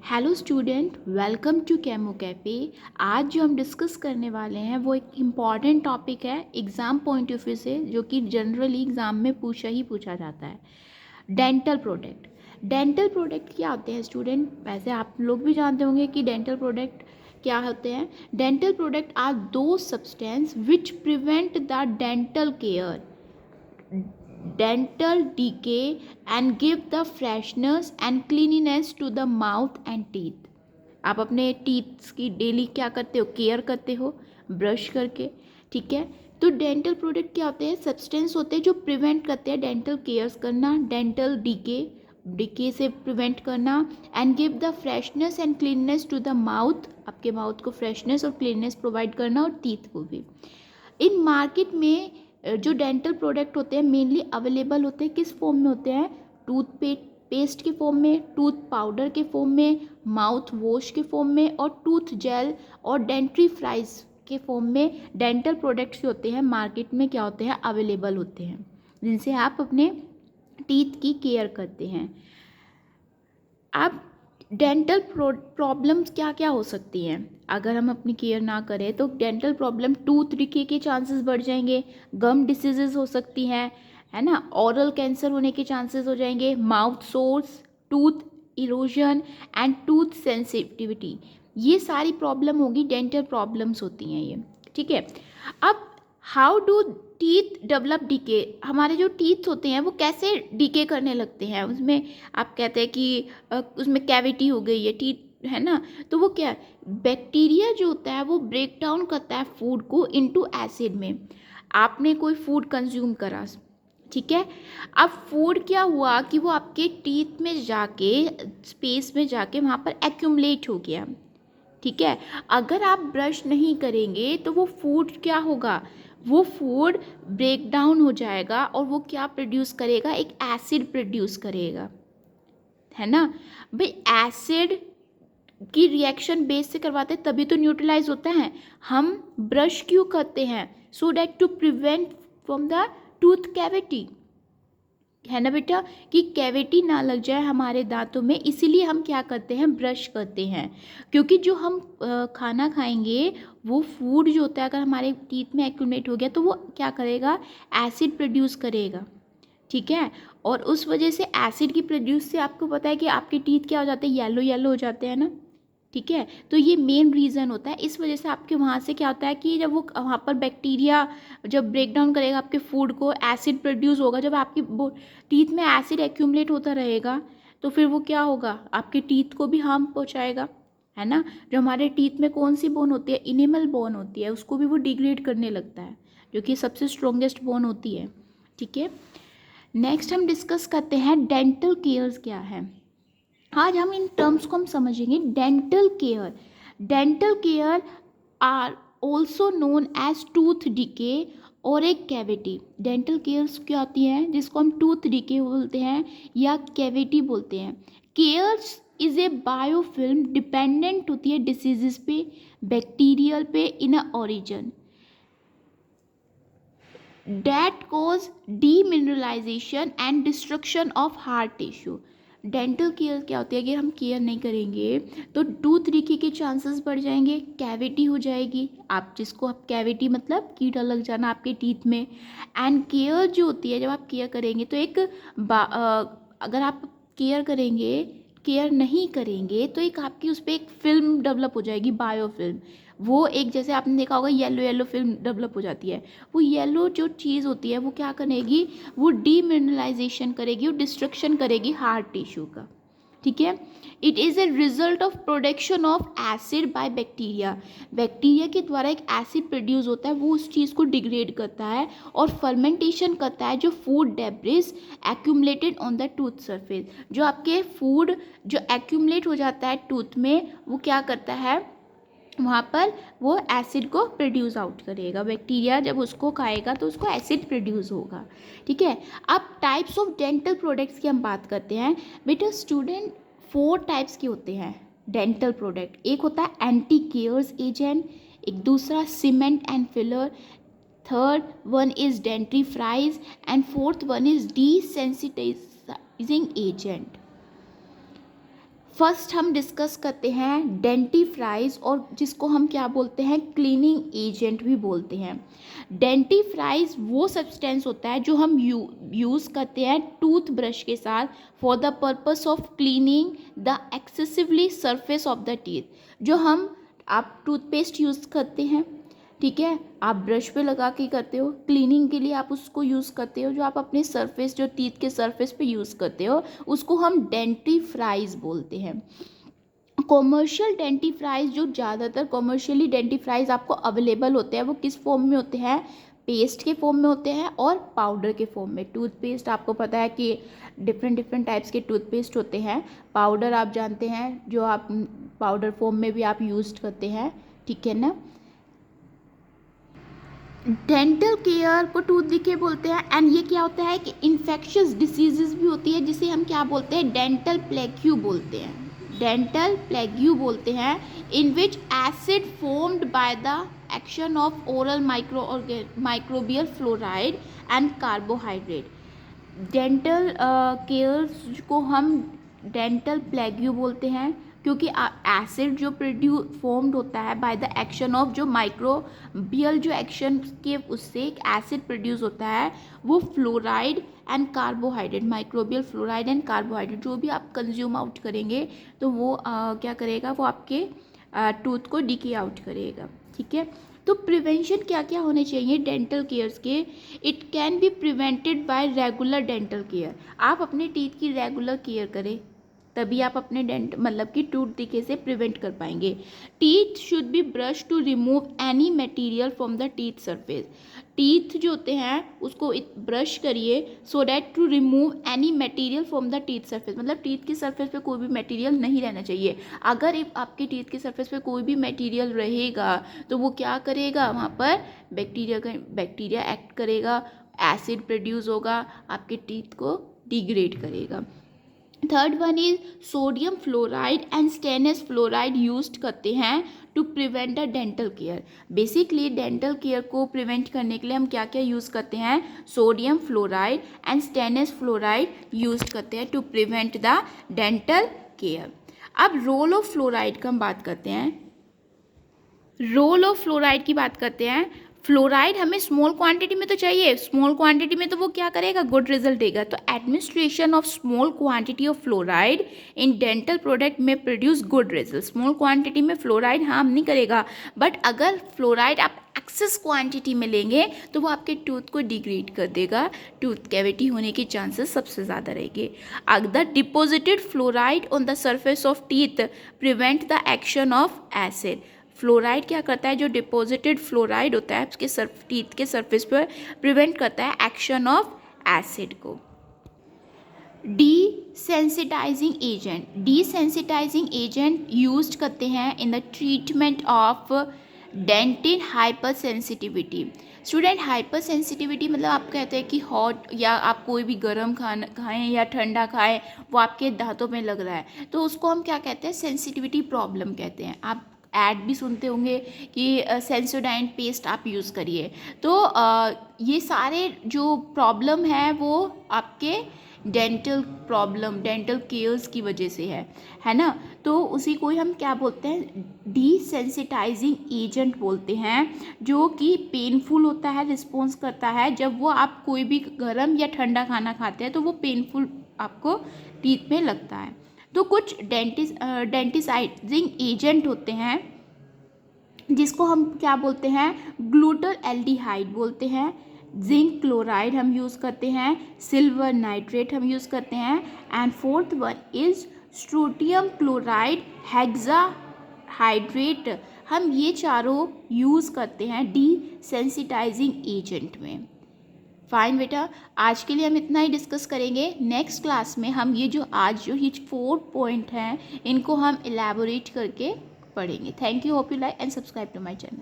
Hello student, welcome to Chemo Cafe. आज जो हम डिस्कस करने वाले हैं वो एक इम्पॉर्टेंट टॉपिक है एग्ज़ाम पॉइंट ऑफ व्यू से, जो कि जनरली एग्ज़ाम में पूछा जाता है। Dental product. डेंटल प्रोडक्ट क्या होते हैं स्टूडेंट? वैसे आप लोग भी जानते होंगे कि डेंटल प्रोडक्ट क्या होते हैं। डेंटल प्रोडक्ट आर दो substance which prevent the dental care, dental decay and give the freshness and cleanliness to the mouth and teeth। आप अपने टीथ्स की डेली क्या करते हो? केयर करते हो ब्रश करके, ठीक है। तो डेंटल प्रोडक्ट क्या होते हैं? सब्सटेंस होते हैं जो प्रिवेंट करते हैं डेंटल केयर्स करना, डेंटल डिके से प्रिवेंट करना, and give the freshness and cleanness to the mouth, आपके माउथ को फ्रेशनेस और क्लीननेस प्रोवाइड करना, और टीथ को भी। इन मार्केट में जो डेंटल प्रोडक्ट होते हैं मेनली अवेलेबल होते हैं किस फॉर्म में होते हैं? पेस्ट के फॉर्म में, टूथ पाउडर के फॉर्म में, माउथ वॉश के फॉर्म में, और टूथ जेल और डेंट्री फ्राइज के फॉर्म में डेंटल प्रोडक्ट्स जो होते हैं मार्केट में क्या होते हैं? अवेलेबल होते हैं, जिनसे आप अपने टीथ की केयर करते हैं। अब डेंटल प्रॉब्लम्स क्या क्या हो सकती हैं अगर हम अपनी केयर ना करें? तो डेंटल प्रॉब्लम, टूथ डिके के चांसेस बढ़ जाएंगे, गम डिसीजेज हो सकती हैं, है ना, ऑरल कैंसर होने के चांसेस हो जाएंगे, mouth source, tooth erosion and tooth sensitivity, ये सारी प्रॉब्लम होगी, डेंटल प्रॉब्लम्स होती हैं ये, ठीक है। अब how do teeth develop decay? हमारे जो टीथ होते हैं वो कैसे डीके करने लगते हैं? उसमें आप कहते हैं कि उसमें कैविटी हो गई है टीथ, है ना, तो वो क्या, बैक्टीरिया जो होता है वो ब्रेक डाउन करता है फूड को इनटू एसिड में। आपने कोई फूड कंज्यूम करा, ठीक है, अब फूड क्या हुआ कि वो आपके टीथ में जाके, स्पेस में जाके वहाँ पर एक्यूमुलेट हो गया, ठीक है। अगर आप ब्रश नहीं करेंगे तो वो फूड क्या होगा? वो फूड ब्रेक डाउन हो जाएगा और वो क्या प्रोड्यूस करेगा? एक एसिड प्रोड्यूस करेगा, है ना। भाई एसिड की रिएक्शन बेस से करवाते हैं तभी तो न्यूट्रलाइज होता है। हम ब्रश क्यों करते हैं? So that to prevent from the tooth cavity, है ना बेटा, कि कैविटी ना लग जाए हमारे दांतों में, इसीलिए हम क्या करते हैं? ब्रश करते हैं। क्योंकि जो हम खाना खाएंगे वो फूड जो होता है अगर हमारे टीथ में एक्यूमुलेट हो गया तो वो क्या करेगा? एसिड प्रोड्यूस करेगा, ठीक है। और उस वजह से एसिड की प्रोड्यूस से आपको पता है कि आपके टीथ क्या हो जाते हैं? येलो येलो हो जाते हैं ना, ठीक है। तो ये मेन रीज़न होता है। इस वजह से आपके वहाँ से क्या होता है कि जब वो वहाँ पर बैक्टीरिया जब ब्रेक डाउन करेगा आपके फूड को, एसिड प्रोड्यूस होगा, जब आपकी टीथ में एसिड एक्यूमुलेट होता रहेगा तो फिर वो क्या होगा? आपके टीथ को भी हार्म पहुँचाएगा, है ना। जो हमारे टीथ में कौन सी बोन होती है? इनेमल बोन होती है, उसको भी वो डिग्रेड करने लगता है, जो कि सबसे स्ट्रॉन्गेस्ट बोन होती है, ठीक है। नेक्स्ट हम डिस्कस करते हैं डेंटल केयर्स क्या है। आज हम इन टर्म्स को हम समझेंगे। Dental care are also known as tooth decay और एक कैविटी। डेंटल केयर्स क्या होती हैं? जिसको हम टूथ डिके बोलते हैं या कैविटी बोलते हैं। Cares is a biofilm, dependent होती है डिसीजेस पे, बैक्टीरियल पे इन origin that cause demineralization and destruction of hard tissue। Dental care क्या होती है? अगर हम केयर नहीं करेंगे तो टूथ डिके के चांसेस बढ़ जाएंगे, कैविटी हो जाएगी, आप जिसको आप कैविटी मतलब कीड़ा लग जाना आपके टीथ में। एंड केयर जो होती है, जब आप केयर करेंगे तो अगर आप केयर करेंगे, केयर नहीं करेंगे तो एक आपकी उस पर एक फिल्म डेवलप हो जाएगी, बायोफिल्म। वो एक, जैसे आपने देखा होगा, येलो येलो फिल्म डेवलप हो जाती है। वो येलो जो चीज़ होती है वो क्या करेगी? वो डीमिनरलाइजेशन करेगी, वो डिस्ट्रक्शन करेगी हार्ड टिश्यू का, ठीक है। It is a result of production of acid by bacteria. Bacteria के द्वारा एक एसिड प्रोड्यूस होता है, वो उस चीज़ को डिग्रेड करता है और फर्मेंटेशन करता है जो food debris accumulated on the tooth surface. जो आपके फूड जो एक्यूमुलेट हो जाता है टूथ में, वो क्या करता है? वहाँ पर वो एसिड को प्रोड्यूस आउट करेगा। बैक्टीरिया जब उसको खाएगा तो उसको एसिड प्रोड्यूस होगा, ठीक है। अब टाइप्स ऑफ डेंटल प्रोडक्ट्स की हम बात करते हैं। बेटा स्टूडेंट, 4 टाइप्स के होते हैं डेंटल प्रोडक्ट। एक होता है एंटी केयर्स एजेंट, एक दूसरा cement and filler, third one is dentifrice, and fourth one is desensitising agent. First हम डिस्कस करते हैं डेंटिफ्राइज, और जिसको हम क्या बोलते हैं, क्लीनिंग एजेंट भी बोलते हैं। डेंटिफ्राइज वो सब्सटेंस होता है जो हम यूज़ करते हैं टूथ ब्रश के साथ for the purpose of cleaning the excessively surface of the teeth. जो हम, आप टूथपेस्ट यूज़ करते हैं, ठीक है, आप ब्रश पे लगा के करते हो, क्लीनिंग के लिए आप उसको यूज़ करते हो, जो आप अपने सरफेस, जो टीथ के सरफेस पे यूज़ करते हो, उसको हम डेंटिफ्राइज बोलते हैं। कॉमर्शियल डेंटिफ्राइज, जो ज़्यादातर कॉमर्शियली डेंटिफ्राइज आपको अवेलेबल होते हैं, वो किस फॉर्म में होते हैं, पेस्ट के फॉर्म में होते हैं और पाउडर के फॉर्म में। टूथपेस्ट आपको पता है कि डिफरेंट टाइप्स के टूथपेस्ट होते हैं। पाउडर आप जानते हैं, जो आप पाउडर फॉर्म में भी आप यूज करते हैं, ठीक है ना। डेंटल केयर को टूथ डिके बोलते हैं। एंड ये क्या होता है कि इन्फेक्शियस डिसीजेज भी होती है, जिसे हम क्या बोलते हैं, डेंटल प्लेग्यू बोलते हैं। डेंटल प्लेग्यू बोलते हैं, in which acid formed by the action of oral microbial fluoride and carbohydrate. Dental care को हम डेंटल प्लेग्यू बोलते हैं, क्योंकि एसिड जो फॉर्म्ड होता है बाय द एक्शन ऑफ, जो माइक्रोबियल जो एक्शन के उससे एक एसिड प्रोड्यूस होता है, वो fluoride and carbohydrate, microbial fluoride and carbohydrate जो भी आप कंज्यूम आउट करेंगे तो वो क्या करेगा, वो आपके टूथ को डिके आउट करेगा, ठीक है। तो प्रिवेंशन क्या क्या होने चाहिए डेंटल केयर्स के। It can be prevented by regular dental care. आप अपने टीथ की रेगुलर केयर करें, तभी आप अपने डेंट मतलब कि टूथ डिके से प्रिवेंट कर पाएंगे। Teeth should be brush to remove any material from the teeth surface. Teeth जो होते हैं उसको ब्रश करिए so that to remove any material from the teeth surface, मतलब टीथ की सरफेस पे कोई भी मटेरियल नहीं रहना चाहिए। अगर आपके टीथ की सरफेस पे कोई भी मटेरियल रहेगा तो वो क्या करेगा, वहाँ पर बैक्टीरिया एक्ट करेगा, एसिड प्रोड्यूस होगा, आपके टीथ को डिग्रेड करेगा। Third one is sodium fluoride and stainless fluoride use करते हैं to prevent the dental care. Basically dental care को प्रिवेंट करने के लिए हम क्या क्या यूज़ करते हैं, sodium fluoride and stainless fluoride use करते हैं to prevent the dental care. अब रोल ऑफ फ्लोराइड का हम बात करते हैं। रोल ऑफ फ्लोराइड की बात करते हैं। फ्लोराइड हमें स्मॉल क्वांटिटी में तो चाहिए, स्मॉल क्वांटिटी में तो वो क्या करेगा, गुड रिजल्ट देगा। तो administration of small quantity of fluoride in dental product में produce good result. Small quantity में फ्लोराइड हार्म नहीं करेगा, बट अगर फ्लोराइड आप एक्सेस क्वांटिटी में लेंगे तो वो आपके टूथ को डिग्रेड कर देगा, टूथ कैविटी होने के चांसेस सबसे ज़्यादा रहेंगे। The deposited fluoride on the surface of teeth prevent the action of acid. Fluoride क्या करता है, जो डिपॉजिटेड फ्लोराइड होता है उसके टीथ के सरफेस पर प्रिवेंट करता है एक्शन ऑफ एसिड को। Desensitising agent, desensitising agent use करते हैं in the treatment of dentin hyper sensitivity. Student, hyper sensitivity मतलब आप कहते हैं कि हॉट या आप कोई भी गर्म खाना खाएं या ठंडा खाएं वो आपके दांतों में लग रहा है, तो उसको हम क्या कहते हैं, सेंसिटिविटी प्रॉब्लम कहते हैं। आप ऐड भी सुनते होंगे कि सेंसोडाइन पेस्ट आप यूज़ करिए। तो ये सारे जो प्रॉब्लम है वो आपके डेंटल प्रॉब्लम, डेंटल केयर्स की वजह से है ना। तो उसी को ही हम क्या बोलते हैं, डीसेंसिटाइजिंग एजेंट बोलते हैं, जो कि पेनफुल होता है, रिस्पॉन्स करता है। जब वो आप कोई भी गर्म या ठंडा खाना खाते हैं तो वो पेनफुल आपको टीथ में लगता है। तो कुछ डेंटिसाइजिंग एजेंट होते हैं जिसको हम क्या बोलते हैं, ग्लूटर एल्डिहाइड बोलते हैं, जिंक क्लोराइड हम यूज़ करते हैं, सिल्वर नाइट्रेट हम यूज़ करते हैं, and fourth one is strontium chloride hexahydrate. हम ये चारों यूज़ करते हैं डीसेंसिटाइजिंग एजेंट में। फाइन बेटा, आज के लिए हम इतना ही डिस्कस करेंगे। नेक्स्ट क्लास में हम ये जो 4 पॉइंट हैं इनको हम इलेबोरेट करके पढ़ेंगे। Thank you, hope you like and subscribe to my channel.